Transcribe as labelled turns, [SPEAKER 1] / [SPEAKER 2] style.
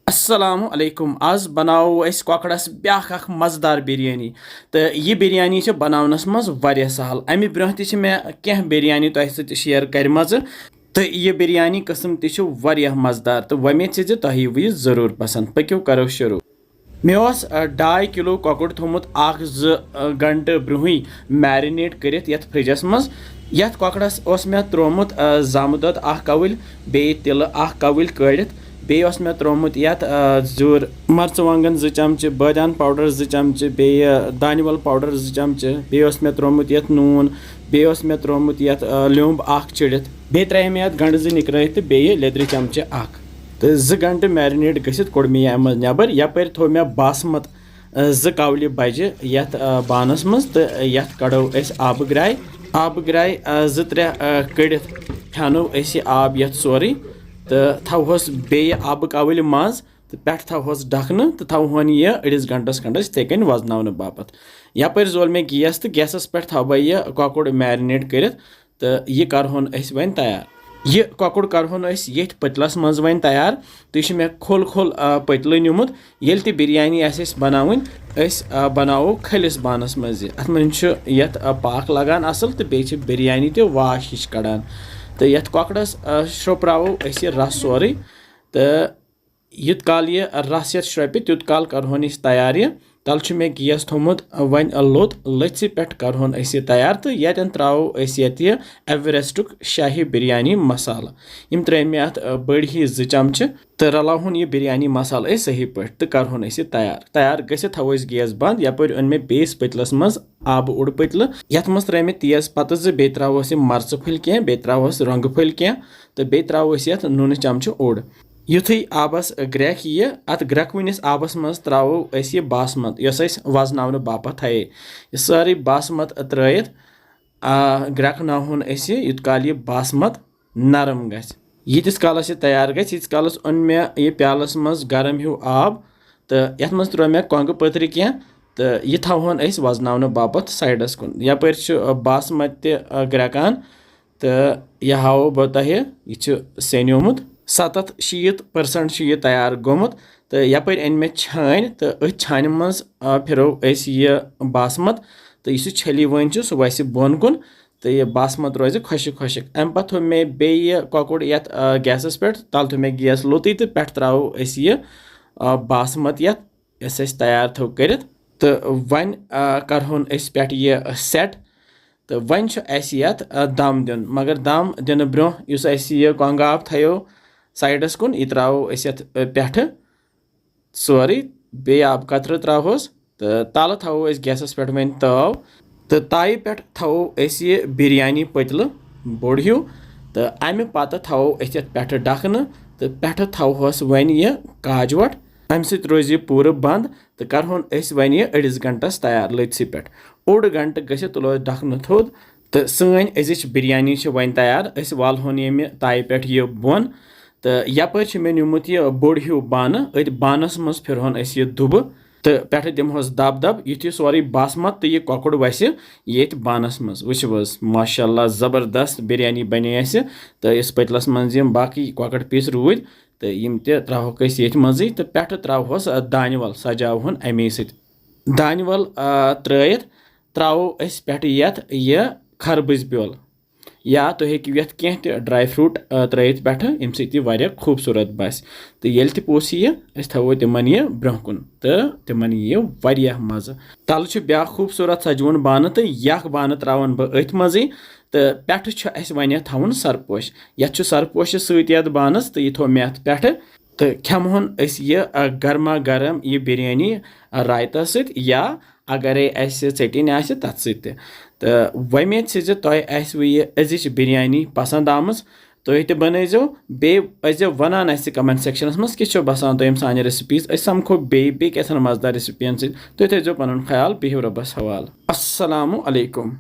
[SPEAKER 1] अस्सलामु अलैकुम आज बनाओ अस कॉकड़स ब्याख अख मजेदार बिरयानी तो यह बिरयानी बनावनस मज वारिया सहल अमि ब्रोह ति मे कह बिरयानी तोह सत शेयर करमज तो यह बिरयानी कस्म ति वारिया मजेदार तो वमेद से तोह यह जरूर पसंद पक्यो करो शुरू मे 2.5 किलो कॉकड़ थोमुत 1-2 घंटे ब्रोह मैरिनेट करित यथ फ्रिजस मज यथ कॉकड़स मे त्रोमुत जामुत दोद 1 कवल बे तिल 1 कवल कड़ित बे मे त्रोमुत यथ जूर मर्चवांगन 2 चमचे बादान पाउडर 2 चमचे बे दानिवल पाउडर 2 चमचे बे मे त्रोमुत यथ नून बे मे त्रोमुत यथ ल्योंब 1 चिड़ित बे त्रे मे यथ गंड 2 निकरायित तो बे लेदर चमचे 1 तो 2 घंटे मैरिनेट गसित कोड़ मे यह नबर यपर थो मे बासमत 2 कवल बजे यथ बानस मज तो यथ कड़ो आब ग्राय 2-3 कड़ित फेनो आब यथ सोरे तो थोहस बे आब कवल मज तो पे थोहस ढकन तो थोहन यह 1 घंटस खंडस थे कन वजन बापत यपर जोल मे गैस तो गैसस पे थव यह कॉकड़ मैरिनेट कर तो यह करहोन वन तैयार यह कॉकड़ करहोन ये पतलस मज वन तैयार तो यह मे खोल खोल पतल निमुत ये तह बिरयानी बनावन बनावो खलिस बानस मज अत मज पाक लगान असल तो बे बिरयानी ते वाश हिश कड़ान तो ये कॉकड़स श्रोपरावो रस सोरे तो युत काल यह रस ये श्रोपि तुत काल करहोन तैयार तल मे गैस थोमुत वन लोत लथ पे करहोन तैयार तो यन त्रो एवरेस्टुक शाही बिरयानी मसाला यम त्रेन मे अत बड़ ही 2 चमचे तो रलावन यह बिरयानी मसाला सही पे तो करहोन तैयार गसित थो गैस बंद यपर अन मे बेस पतलस मज आब उड़ पतल यथ मज त्रे मे तेज पत बे त्रोस मर्च फुल कह बे त्रोस रंग फुल कह तो बे त्रोस यथ नून चमचे उड़ युथी आबस ग्रेक यह अत ग्रेकवनिस आबस मज त्रो यह बासमत यस वजन बापत है यह सारी बासमत त्रयित ग्रेकन युत काल यह बासमत नरम गीतिस कालस तैयार गीतिस कालस अन मे यह प्यालस मज गरम हूँ आब तो यथ मज त्रो मे कोंग पत्र कह तो यह थोहन वजन बापत साइडस कुन यपर बासमत ग्रेकान तो यह हावो बह तह यह सेनोमुत 70-80% यह तैयार गोमुत तो यपर अन मे छान तो अथ छान मज फिरो यह बासमत तो यह छली वन सह वस बोन कुन तो यह बासमत रोज खुशक खुशक अम पे थो मे बे कॉकड़ ये गैसस पे तल थो मे गैस लोत तो पे त्रो यह बासमत यस तैयार थो कर तो वन करहोन पे यह सेट तो वन यत दम दिन मगर दम दिन ब्रो यह कोंग आब थो साइडस कुन यह त्रो पे सोरे बे आब कतर त्रोस तो तल थो गैसस पे वन तव तो ताई पे थो यह बिरयानी पतल बोड़ हूँ तो अमि पत थो पे ढकन तो पे थोहस वन यह काजवट अमि सत रोज यह पूरा बंद तो करहोन वन यह 1 घंटस तैयार लथसी पे 1 घंटे गसित तुलो ढकन थोद तो सन अजिच बिरयानी वन तैयार वालहोन ये ताई पे यह बोन तो यपर मे निमुत यह बोड़ हूँ बान अत बानस मज फिरहोन यह दुब तो पे दिमहोस दब दब युथ सोरे बासमत तो यह कॉकड़ वस ये बानस मज वो माशाल्लाह ज़बरदस्त बिरयानी बने तो इस पतलस मज बाकी कॉकड़ पीस रूद तो यम त्रोक ये मज तो पे त्रोहस दानिवल सजावहन अमे दानिवल त्रयित त्रो पे यह खरबुज ब्योल या तो हेकि यथ कह ड्राई फ्रूट त्रयित पे यम सह खूबसूरत बस तो ये पोस यह थो तिमन यह ब्रोह कुन तो तिमन यह वारिया मज़ तल ब्या खूबसूरत सजवन बान तो यख बान त्रावन बह अथ मज तो पे वन थवन सरपोश यथ सरपोश सत बानस तो यह थो मे अथ पे तो खेमोन यह गर्मा गर्म यह बिरयानी रायता सत या अगर चटन आ तथ सत तो वमेद से तुह यह अजिच बिरयानी पसंद आमज तुह तो बनजो बे वनान कमेंट सेक्शनस मज किस बसान तुम सान रेसिपीज समखो बे कैसन मजेदार रेसिपियन सो थो पन ख्याल बिहु रब्बस हवाल अस्सलामु अलैकुम।